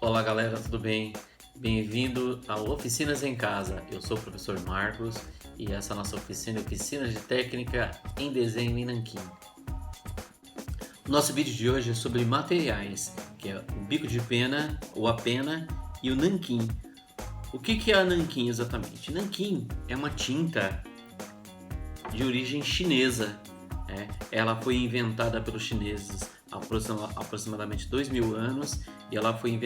Olá galera, tudo bem? Bem-vindo ao Oficinas em Casa. Eu sou o professor Marcos e essa é a nossa oficina de técnica em desenho em nanquim. O nosso vídeo de hoje é sobre materiais, que é o bico de pena, ou a pena e o nanquim. O que é a nanquim exatamente? Nanquim é uma tinta de origem chinesa. Ela foi inventada pelos chineses há aproximadamente 2000 anos e ela foi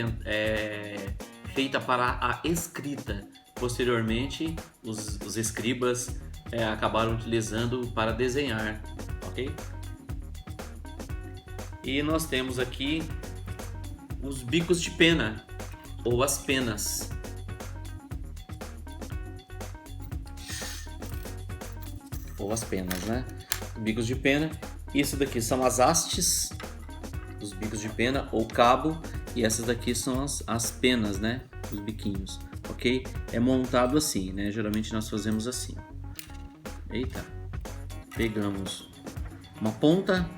feita para a escrita. Posteriormente, os escribas acabaram utilizando para desenhar, ok? E nós temos aqui os bicos de pena ou as penas. Ou as penas, né? Bicos de pena. Isso daqui são as hastes, os bicos de pena ou cabo, e essas daqui são as penas, né? Os biquinhos, ok? É montado assim, né? Geralmente nós fazemos assim. Eita! Pegamos uma ponta,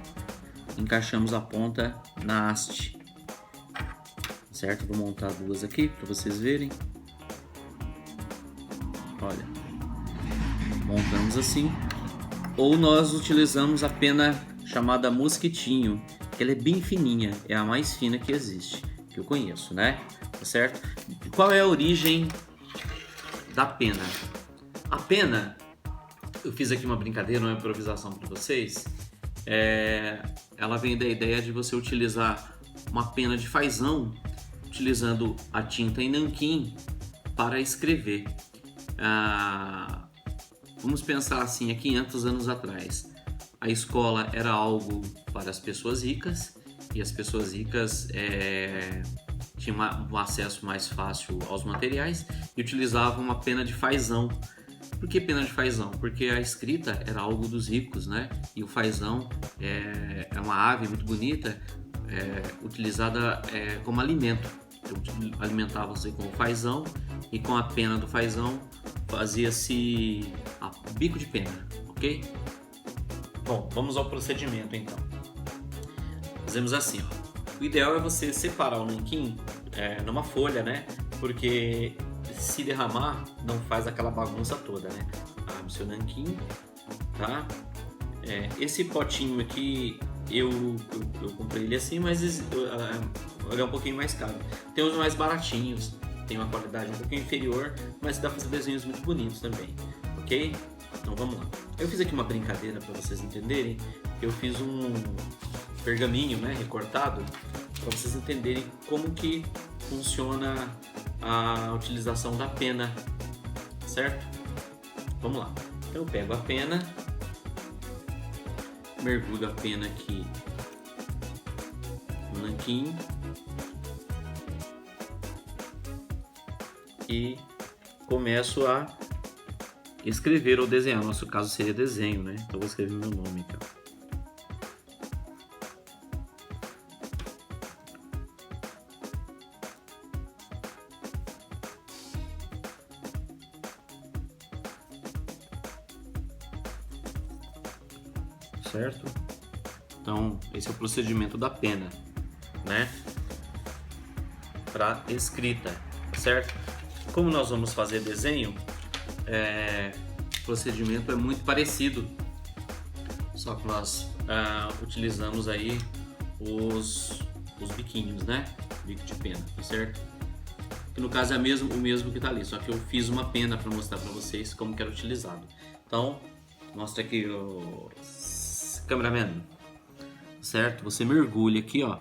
encaixamos a ponta na haste, certo? Vou montar duas aqui para vocês verem. Olha, montamos assim. Ou nós utilizamos a pena chamada mosquitinho, que ela é bem fininha, é a mais fina que existe, que eu conheço, né? Tá certo? Qual é a origem da pena? A pena, eu fiz aqui uma brincadeira, uma improvisação para vocês. Ela vem da ideia de você utilizar uma pena de fazão, utilizando a tinta em nanquim para escrever. Vamos pensar assim, há 500 anos atrás, a escola era algo para as pessoas ricas e as pessoas ricas tinham um acesso mais fácil aos materiais e utilizavam uma pena de fazão. Por que pena de fazão? Porque a escrita era algo dos ricos, né? E o fazão é uma ave muito bonita, utilizada como alimento. Então, alimentavam-se com o fazão e com a pena do fazão fazia-se bico de pena, ok? Bom, vamos ao procedimento então. Fazemos assim, ó. O ideal é você separar o nanquim numa folha, né? Porque se derramar, não faz aquela bagunça toda, né? Abre o seu nanquim, tá? Esse potinho aqui, eu comprei ele assim, mas ele é um pouquinho mais caro. Tem os mais baratinhos, tem uma qualidade um pouquinho inferior, mas dá para fazer desenhos muito bonitos também, ok? Então vamos lá. Eu fiz aqui uma brincadeira para vocês entenderem. Eu fiz um pergaminho, né, recortado, para vocês entenderem como que funciona a utilização da pena, certo? Vamos lá. Então eu pego a pena, mergulho a pena aqui no nanquim e começo a escrever ou desenhar. No nosso caso seria desenho, né? Então eu vou escrever meu nome aqui, ó. Certo? Então esse é o procedimento da pena, né? Para escrita, certo? Como nós vamos fazer desenho, o procedimento é muito parecido, só que nós utilizamos aí os biquinhos, né? Bico de pena, certo? Que no caso é o mesmo que está ali, só que eu fiz uma pena para mostrar para vocês como que era utilizado. Então, mostra aqui o cameraman, certo? Você mergulha aqui, ó,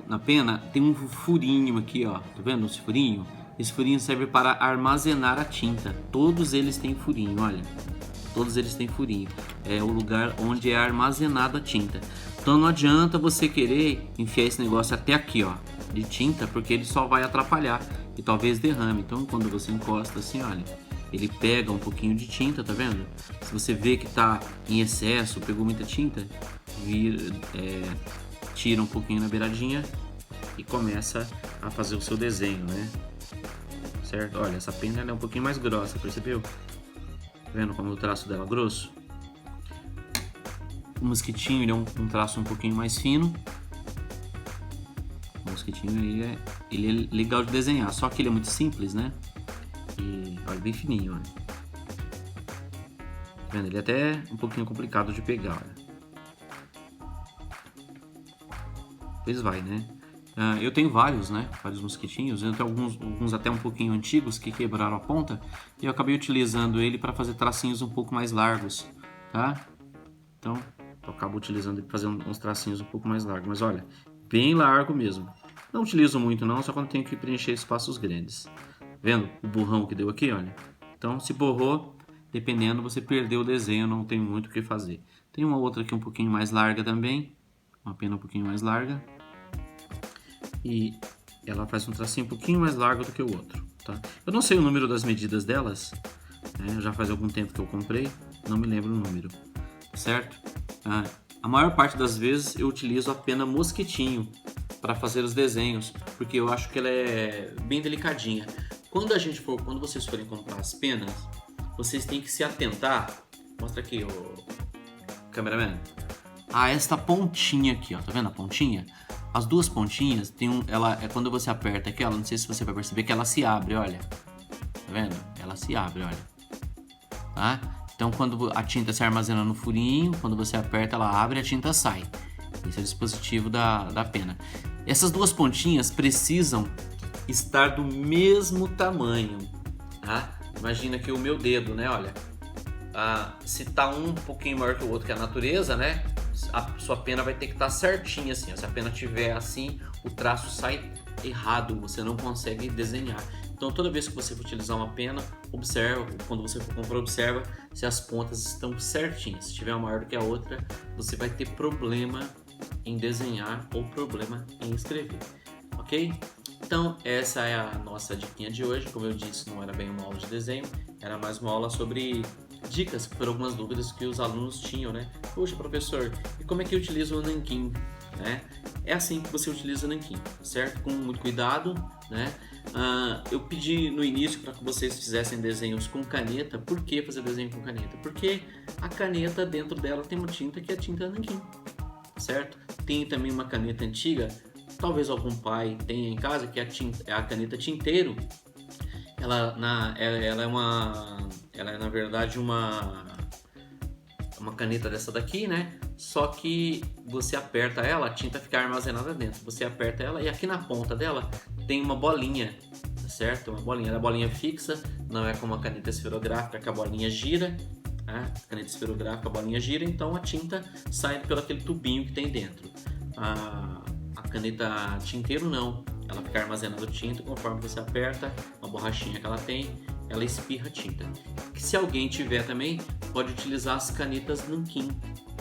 na pena tem um furinho aqui, ó, tá vendo esse furinho? Esse furinho serve para armazenar a tinta. Todos eles têm furinho, olha. Todos eles têm furinho. É o lugar onde é armazenada a tinta. Então não adianta você querer enfiar esse negócio até aqui, ó, de tinta, porque ele só vai atrapalhar e talvez derrame. Então quando você encosta assim, olha, ele pega um pouquinho de tinta, tá vendo? Se você vê que tá em excesso, pegou muita tinta, tira um pouquinho na beiradinha e começa a fazer o seu desenho, né? Certo? Olha, essa pena ela é um pouquinho mais grossa, percebeu? Tá vendo como o traço dela é grosso? O mosquitinho ele é um traço um pouquinho mais fino. mosquitinho aí ele é legal de desenhar, só que ele é muito simples, né? E olha, bem fininho, olha. Tá vendo? Ele é até um pouquinho complicado de pegar, olha. Pois vai, né? Eu tenho vários, né? Vários mosquitinhos. Eu tenho alguns até um pouquinho antigos que quebraram a ponta. E eu acabei utilizando ele para fazer tracinhos um pouco mais largos, tá? Então, eu acabo utilizando ele para fazer uns tracinhos um pouco mais largos. Mas olha, bem largo mesmo. Não utilizo muito não, só quando tenho que preencher espaços grandes. Vendo o borrão que deu aqui, olha? Então, se borrou, dependendo, você perdeu o desenho, não tem muito o que fazer. Tem uma outra aqui um pouquinho mais larga também. Uma pena um pouquinho mais larga. E ela faz um tracinho um pouquinho mais largo do que o outro, tá? Eu não sei o número das medidas delas, né? Já faz algum tempo que eu comprei, não me lembro o número, certo? A maior parte das vezes eu utilizo a pena mosquitinho para fazer os desenhos, porque eu acho que ela é bem delicadinha. Quando vocês forem comprar as penas, vocês têm que se atentar. Mostra aqui, o cameraman. Esta pontinha aqui, ó, tá vendo a pontinha? As duas pontinhas ela é quando você aperta aqui, não sei se você vai perceber que ela se abre, olha. Tá vendo? Ela se abre, olha. Tá? Então quando a tinta se armazena no furinho, quando você aperta ela abre e a tinta sai. Esse é o dispositivo da pena. Essas duas pontinhas precisam estar do mesmo tamanho, tá? Imagina que o meu dedo, né, olha. Se tá um pouquinho maior que o outro, que é a natureza, né? A sua pena vai ter que estar certinha assim, ó. Se a pena tiver assim, o traço sai errado, você não consegue desenhar. Então toda vez que você for utilizar uma pena, observa, quando você for comprar, observa se as pontas estão certinhas. Se tiver uma maior do que a outra, você vai ter problema em desenhar ou problema em escrever, ok? Então essa é a nossa diquinha de hoje. Como eu disse, não era bem uma aula de desenho, era mais uma aula sobre dicas por algumas dúvidas que os alunos tinham, né? Poxa, professor, e como é que eu utilizo o nanquim, né? É assim que você utiliza o nanquim, certo? Com muito cuidado, né? Eu pedi no início para que vocês fizessem desenhos com caneta. Por que fazer desenho com caneta? Porque a caneta, dentro dela tem uma tinta que é a tinta nanquim, certo? Tem também uma caneta antiga, talvez algum pai tenha em casa, que é a caneta tinteiro. Ela é na verdade uma caneta dessa daqui, né? Só que você aperta ela, a tinta fica armazenada dentro. Você aperta ela e aqui na ponta dela tem uma bolinha, tá certo? Uma bolinha, ela é bolinha fixa, não é como a caneta esferográfica que a bolinha gira. A caneta esferográfica, a bolinha gira, então a tinta sai pelo aquele tubinho que tem dentro. A caneta tinteiro não, ela fica armazenando tinta conforme você aperta, uma borrachinha que ela tem, ela espirra tinta. Se alguém tiver também, pode utilizar as canetas nanquim.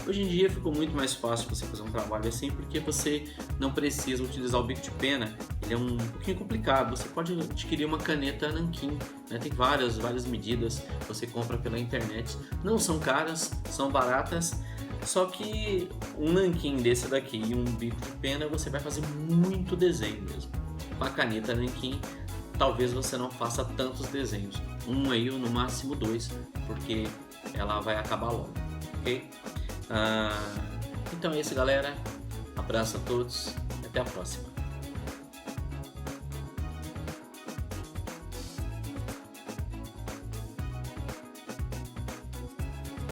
Hoje em dia ficou muito mais fácil você fazer um trabalho assim, porque você não precisa utilizar o bico de pena, ele é um pouquinho complicado. Você pode adquirir uma caneta nanquim, né? Tem várias medidas, você compra pela internet, não são caras, são baratas. Só que um nanquim desse daqui e um bico de pena você vai fazer muito desenho mesmo. Com a caneta nanquim, talvez você não faça tantos desenhos. Um aí, no máximo dois, porque ela vai acabar logo, ok? Então é isso, galera. Abraço a todos e até a próxima.